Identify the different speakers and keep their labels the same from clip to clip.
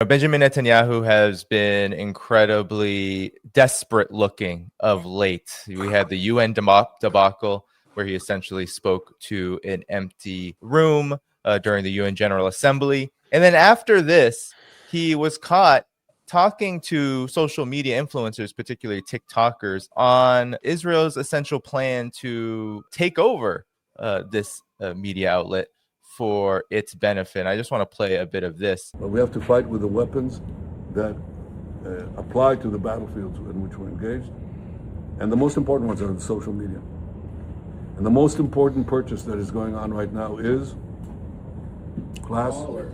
Speaker 1: Benjamin Netanyahu has been incredibly desperate looking of late. We had the UN debacle where he essentially spoke to an empty room during the UN General Assembly. And then after this, he was caught talking to social media influencers, particularly TikTokers, on Israel's essential plan to take over this media outlet for its benefit. I just want to play a bit of this.
Speaker 2: But we have to fight with the weapons that apply to the battlefields in which we're engaged. And the most important ones are the social media. And the most important purchase that is going on right now is followers.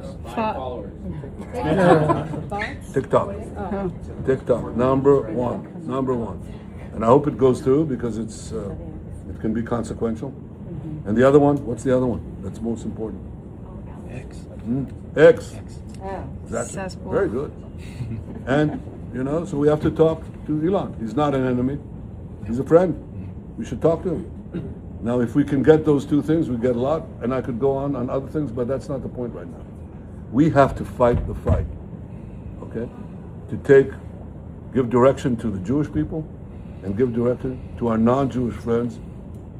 Speaker 2: TikTok. TikTok, number one. And I hope it goes through because it can be consequential. And the other one, what's the other one that's most important? X. Exactly. Very good. And, so we have to talk to Elon. He's not an enemy. He's a friend. We should talk to him. Now, if we can get those two things, we get a lot. And I could go on other things, but that's not the point right now. We have to fight the fight, okay? To give direction to the Jewish people and give direction to our non-Jewish friends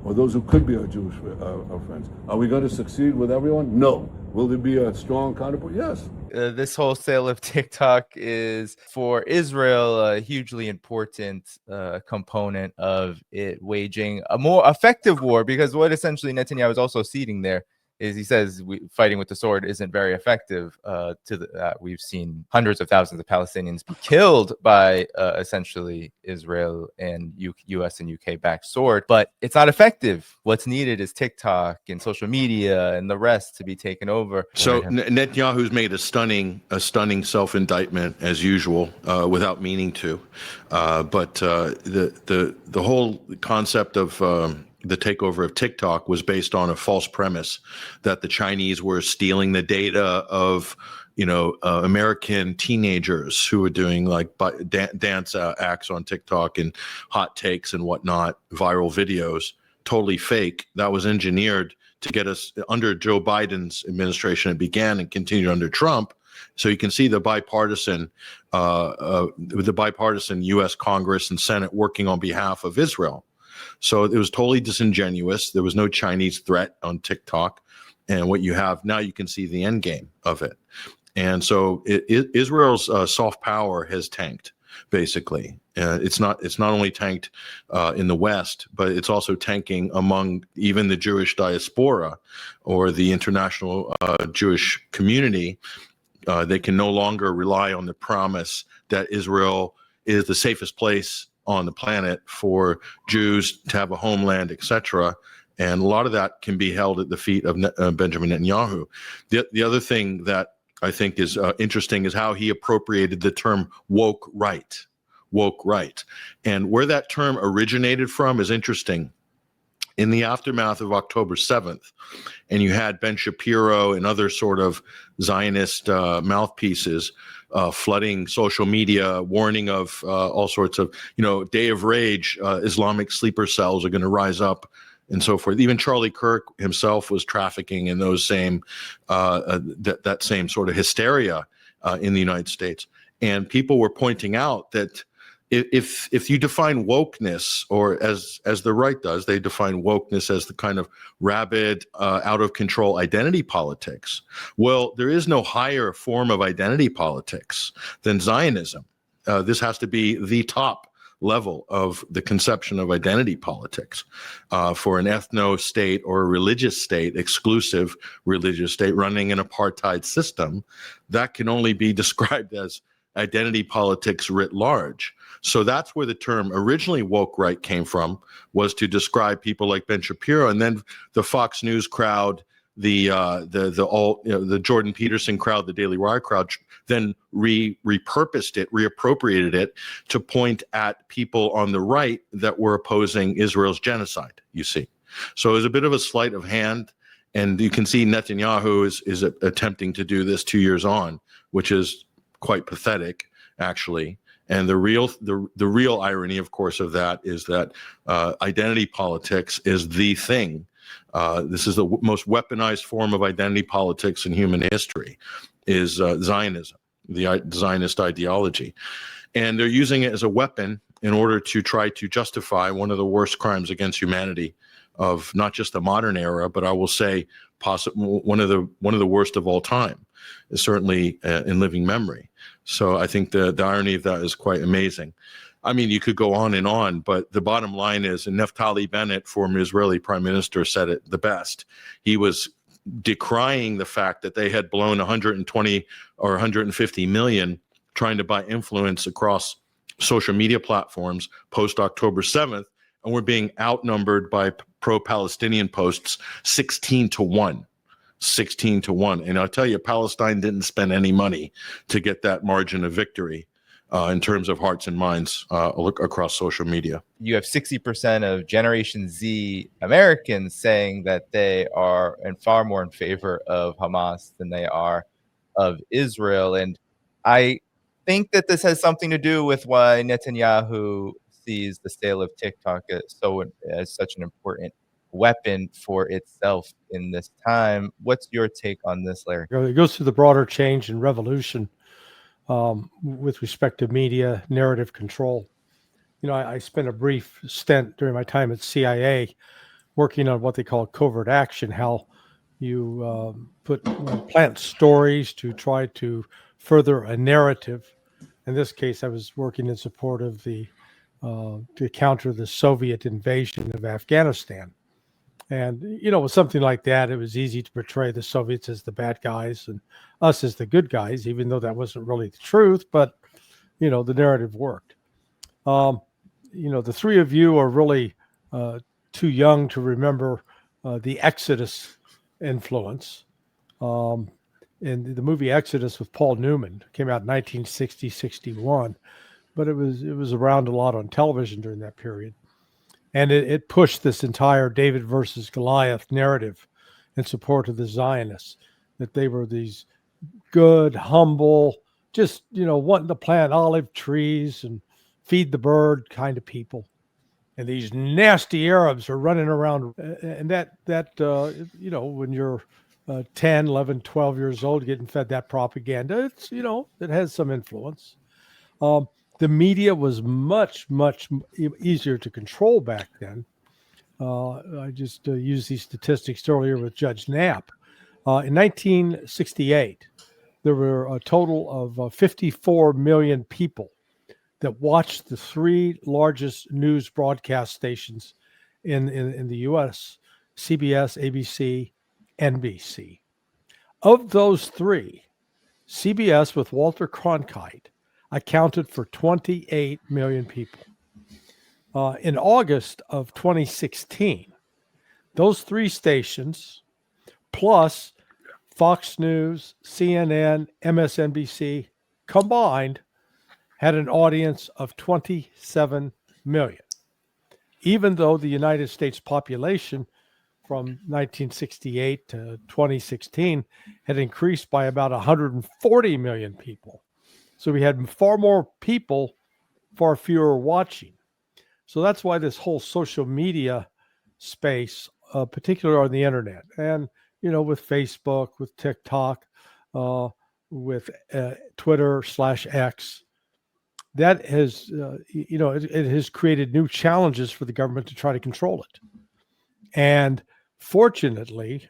Speaker 2: or those who could be our friends. Are we going to succeed with everyone? No. Will there be a strong counterpart? Yes.
Speaker 1: This whole sale of TikTok is, for Israel, a hugely important component of it waging a more effective war, because what essentially Netanyahu is also ceding there is he says fighting with the sword isn't very effective. We've seen hundreds of thousands of Palestinians be killed by essentially Israel and U.S. and UK-backed sword, but it's not effective. What's needed is TikTok and social media and the rest to be taken over.
Speaker 3: So Netanyahu's made a stunning self-indictment as usual, without meaning to, but the whole concept of the takeover of TikTok was based on a false premise that the Chinese were stealing the data of, American teenagers who were doing like dance acts on TikTok and hot takes and whatnot, viral videos, totally fake. That was engineered to get us under Joe Biden's administration. It began and continued under Trump. So you can see the bipartisan U.S. Congress and Senate working on behalf of Israel. So it was totally disingenuous. There was no Chinese threat on TikTok. And what you have now, you can see the end game of it. And so Israel's soft power has tanked, basically. It's not only tanked in the West, but it's also tanking among even the Jewish diaspora or the international Jewish community. They can no longer rely on the promise that Israel is the safest place on the planet for Jews to have a homeland, etc. And a lot of that can be held at the feet of Benjamin Netanyahu. The other thing that I think is interesting is how he appropriated the term woke right. And where that term originated from is interesting. In the aftermath of October 7th, and you had Ben Shapiro and other sort of Zionist mouthpieces flooding social media, warning of all sorts of, day of rage, Islamic sleeper cells are going to rise up and so forth. Even Charlie Kirk himself was trafficking in those same, that same sort of hysteria in the United States. And people were pointing out that if you define wokeness, or as the right does, they define wokeness as the kind of rabid, out of control identity politics. Well, there is no higher form of identity politics than Zionism. This has to be the top level of the conception of identity politics for an ethno state or a religious state, exclusive religious state running an apartheid system. That can only be described as identity politics writ large. So that's where the term originally woke right came from, was to describe people like Ben Shapiro, and then the Fox News crowd, the Jordan Peterson crowd, the Daily Wire crowd, then repurposed it, reappropriated it to point at people on the right that were opposing Israel's genocide, you see. So it was a bit of a sleight of hand, and you can see Netanyahu is attempting to do this 2 years on, which is quite pathetic, actually. And the real irony, of course, of that is that identity politics is the thing. This is the most weaponized form of identity politics in human history, is Zionism. the Zionist ideology. And they're using it as a weapon in order to try to justify one of the worst crimes against humanity of not just the modern era, but I will say one of the worst of all time, is certainly in living memory. So I think the irony of that is quite amazing. I mean, you could go on, but the bottom line is, and Naftali Bennett, former Israeli prime minister, said it the best. He was decrying the fact that they had blown 120 or 150 million trying to buy influence across social media platforms post October 7th, and we're being outnumbered by pro-Palestinian posts 16-1. 16-1. And I'll tell you, Palestine didn't spend any money to get that margin of victory in terms of hearts and minds across social media.
Speaker 1: You have 60% of Generation Z Americans saying that they are far more in favor of Hamas than they are of Israel. And I think that this has something to do with why Netanyahu sees the sale of TikTok as such an important weapon for itself in this time. What's your take on this, Larry?
Speaker 4: It goes through the broader change and revolution with respect to media narrative control. You know, I spent a brief stint during my time at CIA working on what they call covert action, how you plant stories to try to further a narrative. In this case, I was working in support of to counter the Soviet invasion of Afghanistan. And, you know, with something like that, it was easy to portray the Soviets as the bad guys and us as the good guys, even though that wasn't really the truth. But, you know, the narrative worked. You know, the three of you are really too young to remember the Exodus influence. And the movie Exodus with Paul Newman came out in 1960, 61. But it was around a lot on television during that period. And it pushed this entire David versus Goliath narrative in support of the Zionists, that they were these good, humble, just, you know, wanting to plant olive trees and feed the bird kind of people. And these nasty Arabs are running around. And that you know, when you're 10, 11, 12 years old, getting fed that propaganda, it's, you know, it has some influence. The media was much, much easier to control back then. I just used these statistics earlier with Judge Knapp. In 1968, there were a total of 54 million people that watched the three largest news broadcast stations in the U.S., CBS, ABC, NBC. Of those three, CBS with Walter Cronkite accounted for 28 million people. In August of 2016, those three stations, plus Fox News, CNN, MSNBC, combined, had an audience of 27 million. Even though the United States population from 1968 to 2016 had increased by about 140 million people. So we had far more people, far fewer watching. So that's why this whole social media space, particularly on the internet, and, you know, with Facebook, with TikTok, with Twitter/X, that has, you know, it has created new challenges for the government to try to control it. And fortunately,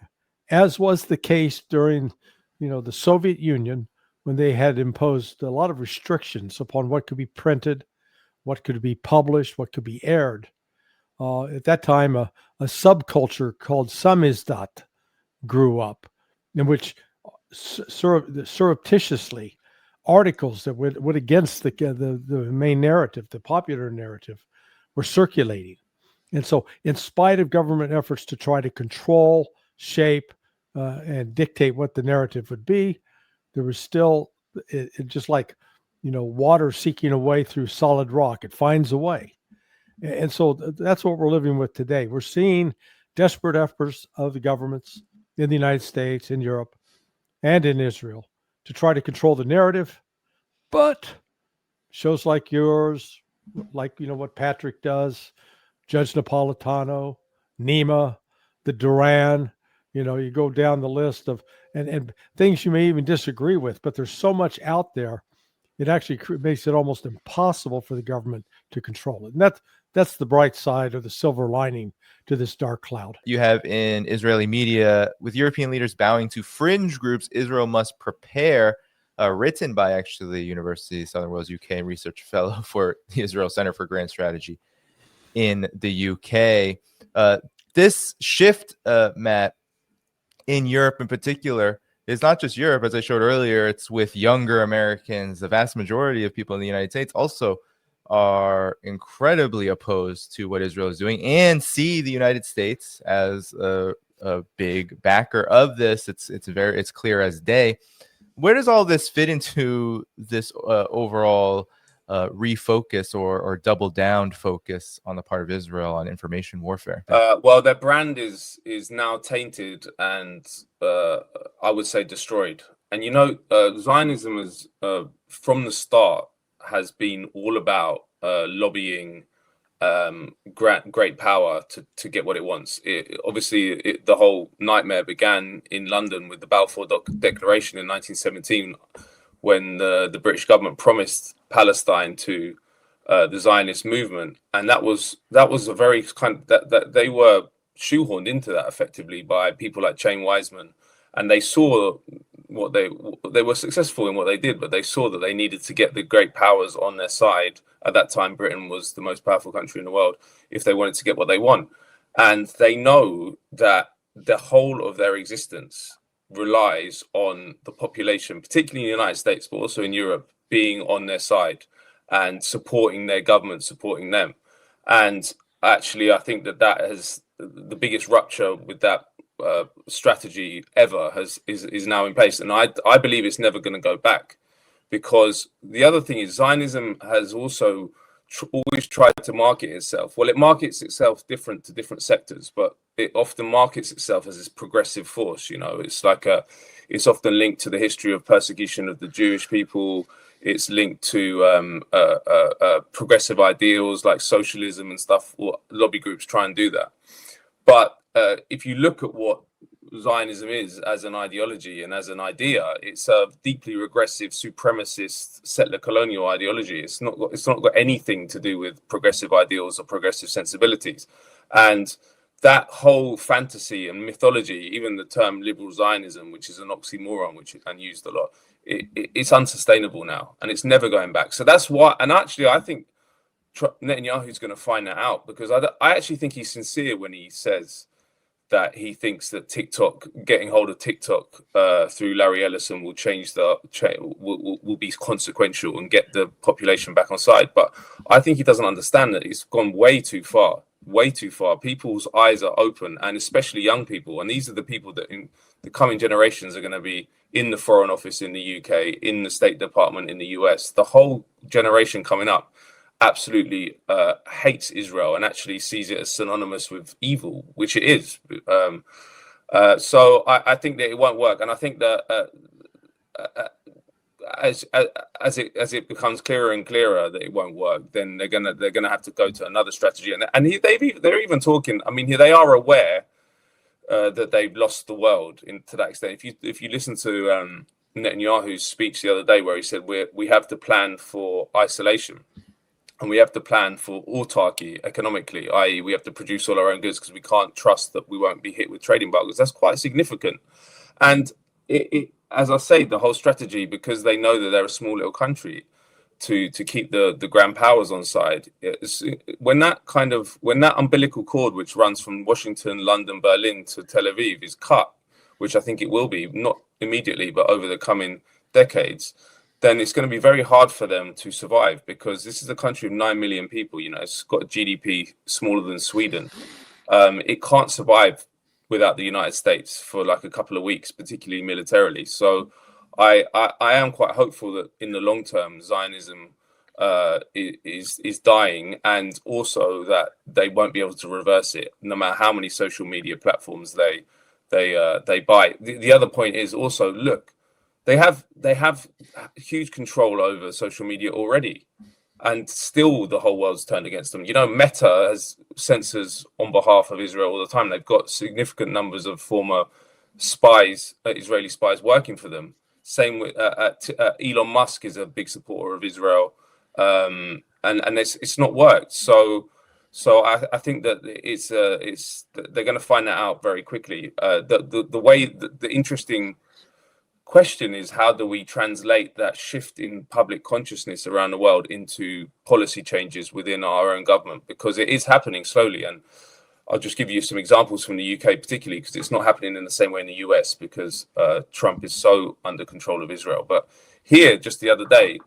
Speaker 4: as was the case during, you know, the Soviet Union, when they had imposed a lot of restrictions upon what could be printed, what could be published, what could be aired. At that time, a subculture called samizdat grew up, in which surreptitiously articles that went against the main narrative, the popular narrative, were circulating. And so in spite of government efforts to try to control, shape, and dictate what the narrative would be, there was still, it just like, you know, water seeking a way through solid rock. It finds a way. And so that's what we're living with today. We're seeing desperate efforts of the governments in the United States, in Europe, and in Israel to try to control the narrative. But shows like yours, like, you know, what Patrick does, Judge Napolitano, Nima, the Duran, you know, you go down the list of and things you may even disagree with, but there's so much out there, it actually makes it almost impossible for the government to control it. And that's the bright side, or the silver lining to this dark cloud.
Speaker 1: You have in Israeli media, with European leaders bowing to fringe groups, Israel must prepare, written by actually University of Southern Wales UK research fellow for the Israel Center for Grand Strategy in the UK. This shift, Matt, in Europe in particular, is not just Europe, as I showed earlier. It's with younger Americans. The vast majority of people in the United States also are incredibly opposed to what Israel is doing and see the United States as a big backer of this. It's clear as day. Where does all this fit into this overall refocus or double down focus on the part of Israel on information warfare?
Speaker 5: Well, their brand is now tainted and I would say destroyed. And Zionism is from the start has been all about lobbying great power to get what it wants. Obviously, the whole nightmare began in London with the Balfour Declaration in 1917, when the British government promised Palestine to the Zionist movement, and that was a very kind of, that they were shoehorned into that effectively by people like Chaim Weizmann, and they saw what they were successful in what they did, but they saw that they needed to get the great powers on their side. At that time, Britain was the most powerful country in the world if they wanted to get what they want, and they know that the whole of their existence relies on the population, particularly in the United States, but also in Europe, being on their side and supporting their government, supporting them. And actually, I think that has the biggest rupture with that strategy ever is now in place. And I believe it's never going to go back, because the other thing is Zionism has also always tried to market itself. Well, it markets itself different to different sectors, but it often markets itself as this progressive force. It's often linked to the history of persecution of the Jewish people. It's linked to progressive ideals like socialism and stuff. Well, lobby groups try and do that. But if you look at what Zionism is as an ideology and as an idea, it's a deeply regressive, supremacist, settler colonial ideology. It's not got anything to do with progressive ideals or progressive sensibilities. And that whole fantasy and mythology, even the term liberal Zionism, which is an oxymoron, and used a lot, it's unsustainable now, and it's never going back. So that's why, and actually I think Netanyahu's going to find that out, because I actually think he's sincere when he says that he thinks that getting hold of TikTok through Larry Ellison will will be consequential and get the population back on side. But I think he doesn't understand that it's gone way too far. People's eyes are open, and especially young people. And these are the people that in the coming generations are going to be in the Foreign Office in the UK, in the State Department in the US. The whole generation coming up absolutely hates Israel and actually sees it as synonymous with evil, which it is. So I think that it won't work, and I think that as it becomes clearer and clearer that it won't work, then they're gonna have to go to another strategy. And they're even talking. I mean, they are aware that they've lost the world to that extent. If you listen to Netanyahu's speech the other day, where he said we have to plan for isolation. And we have to plan for autarky economically, i.e. we have to produce all our own goods because we can't trust that we won't be hit with trade embargoes. That's quite significant. And as I say, the whole strategy, because they know that they're a small little country, to keep the grand powers on side, when that umbilical cord, which runs from Washington, London, Berlin to Tel Aviv, is cut, which I think it will be, not immediately, but over the coming decades, then it's going to be very hard for them to survive, because this is a country of 9 million people. It's got a GDP smaller than Sweden. It can't survive without the United States for like a couple of weeks, particularly militarily. So I am quite hopeful that in the long term, Zionism is dying, and also that they won't be able to reverse it, no matter how many social media platforms they buy. The other point is also, look, They have huge control over social media already, and still the whole world's turned against them. Meta has censors on behalf of Israel all the time. They've got significant numbers of former spies, Israeli spies working for them. Same with Elon Musk is a big supporter of Israel, and it's not worked. So I think that it's they're going to find that out very quickly. The interesting question is, how do we translate that shift in public consciousness around the world into policy changes within our own government? Because it is happening slowly, and I'll just give you some examples from the UK, particularly because it's not happening in the same way in the US because Trump is so under control of Israel. But here, just the other day,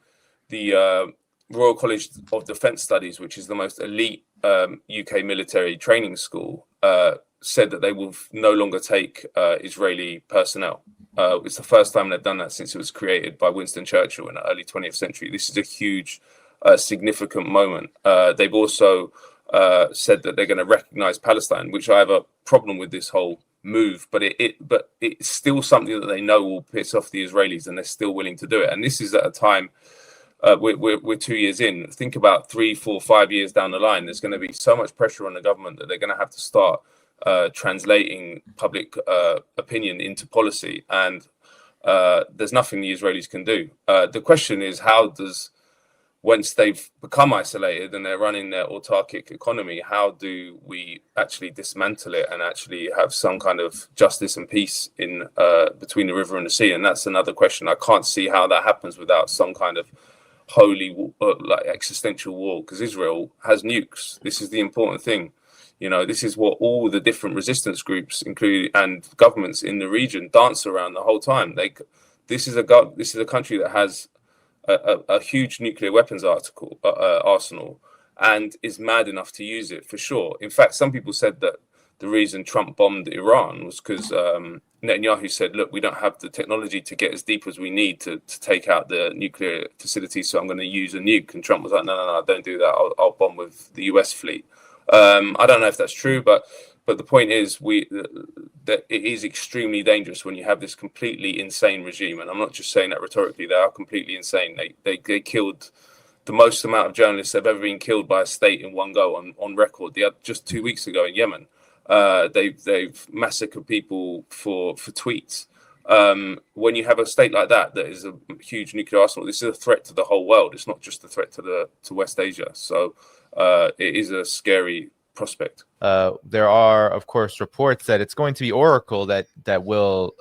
Speaker 5: the Royal College of Defence Studies, which is the most elite UK military training school, said that they will no longer take Israeli personnel. It's the first time they've done that since it was created by Winston Churchill in the early 20th century. This is a huge, significant moment. They've also said that they're going to recognize Palestine, which I have a problem with this whole move, but it's still something that they know will piss off the Israelis, and they're still willing to do it. And this is at a time we're 2 years in. Think about 3, 4, 5 years down the line. There's going to be so much pressure on the government that they're going to have to start translating public opinion into policy, and there's nothing the Israelis can do. The question is, how does, once they've become isolated and they're running their autarkic economy, how do we actually dismantle it and actually have some kind of justice and peace in between the river and the sea? And that's another question. I can't see how that happens without some kind of holy, like existential war, because Israel has nukes. This is the important thing. You know, this is what all the different resistance groups, including and governments in the region, dance around the whole time. This is a country that has a huge nuclear weapons arsenal, and is mad enough to use it for sure. In fact, some people said that the reason Trump bombed Iran was because Netanyahu said, "Look, we don't have the technology to get as deep as we need to take out the nuclear facilities, so I'm going to use a nuke." And Trump was like, "No, don't do that. I'll bomb with the US fleet." I don't know if that's true, but the point is that it is extremely dangerous when you have this completely insane regime. And I'm not just saying that rhetorically; they are completely insane. They killed the most amount of journalists that have ever been killed by a state in one go on record. Just 2 weeks ago in Yemen, they've massacred people for tweets. When you have a state like that is a huge nuclear arsenal, this is a threat to the whole world. It's not just a threat to West Asia. So it is a scary prospect.
Speaker 1: There are, of course, reports that it's going to be Oracle that will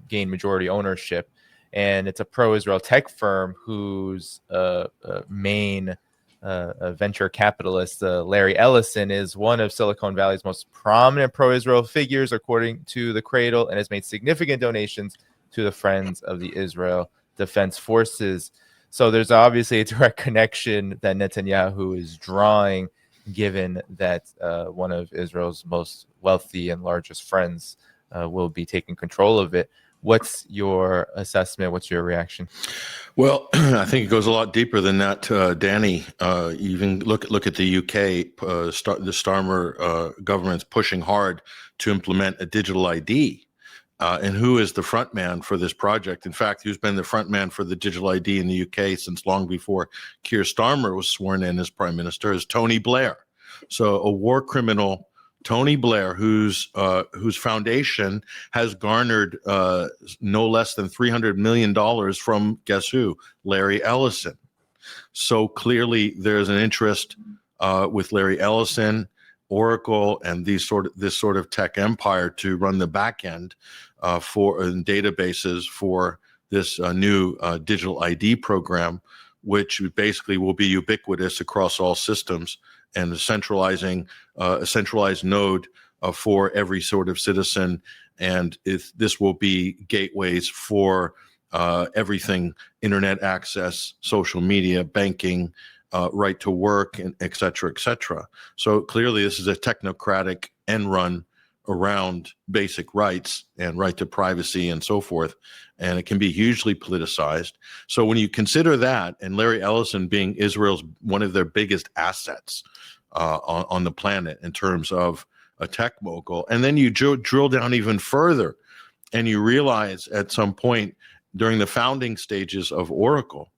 Speaker 1: gain majority ownership, and it's a pro-Israel tech firm whose main venture capitalist, Larry Ellison, is one of Silicon Valley's most prominent pro-Israel figures, according to the Cradle, and has made significant donations to the Friends of the Israel Defense Forces. So there's obviously a direct connection that Netanyahu is drawing, given that one of Israel's most wealthy and largest friends will be taking control of it. What's your assessment? What's your reaction?
Speaker 3: Well, I think it goes a lot deeper than that, Danny. Even look at the UK. The Starmer government's pushing hard to implement a digital ID. And who is the front man for this project? In fact, who's been the front man for the digital ID in the UK since long before Keir Starmer was sworn in as prime minister is Tony Blair. So a war criminal, Tony Blair, whose foundation has garnered no less than $300 million from, guess who? Larry Ellison. So clearly there's an interest with Larry Ellison, Oracle, and this sort of tech empire to run the back end for databases for this new digital ID program, which basically will be ubiquitous across all systems, and centralizing a centralized node for every sort of citizen. And this will be gateways for everything: internet access, social media, banking, right to work, and et cetera, et cetera. So clearly this is a technocratic end run around basic rights and right to privacy and so forth, and it can be hugely politicized. So when you consider that, and Larry Ellison being Israel's one of their biggest assets on the planet in terms of a tech mogul, and then you drill down even further, and you realize at some point during the founding stages of Oracle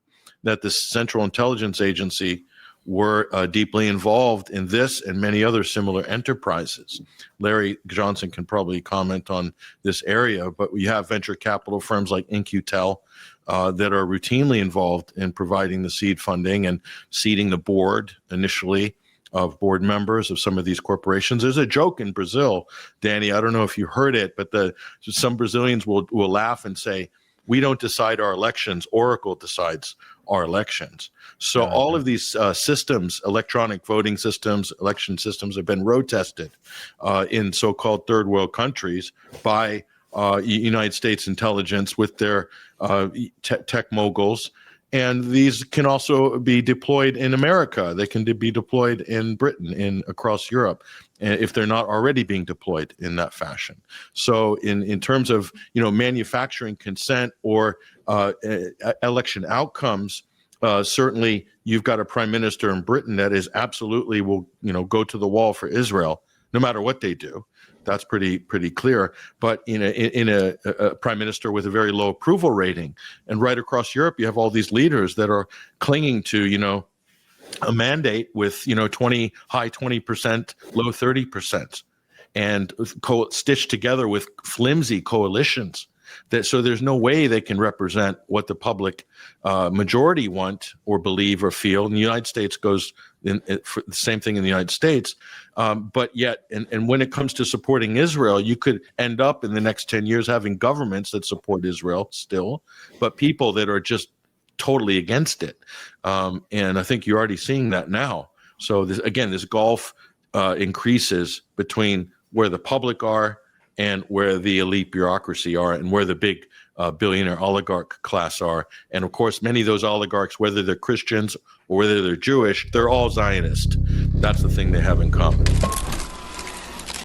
Speaker 3: that the Central Intelligence Agency were deeply involved in this and many other similar enterprises. Larry Johnson can probably comment on this area, but we have venture capital firms like InQtel that are routinely involved in providing the seed funding and seeding the board initially of board members of some of these corporations. There's a joke in Brazil, Danny, I don't know if you heard it, but some Brazilians will laugh and say, we don't decide our elections, Oracle decides our elections. So all of these systems, electronic voting systems, election systems have been road tested in so-called third world countries by United States intelligence with their tech moguls. And these can also be deployed in America. They can be deployed in Britain, across Europe, if they're not already being deployed in that fashion. So in terms of manufacturing consent or election outcomes, certainly you've got a prime minister in Britain that is absolutely will go to the wall for Israel, no matter what they do. That's pretty clear. But in a prime minister with a very low approval rating, and right across Europe, you have all these leaders that are clinging to a mandate with high 20%, low 30%, and stitched together with flimsy coalitions. So there's no way they can represent what the public majority want or believe or feel. And the United States goes for the same thing in the United States. But yet, and when it comes to supporting Israel, you could end up in the next 10 years having governments that support Israel still, but people that are just totally against it. And I think you're already seeing that now. So this gulf increases between where the public are and where the elite bureaucracy are, and where the big billionaire oligarch class are. And of course, many of those oligarchs, whether they're Christians or whether they're Jewish, they're all Zionist. That's the thing they have in common.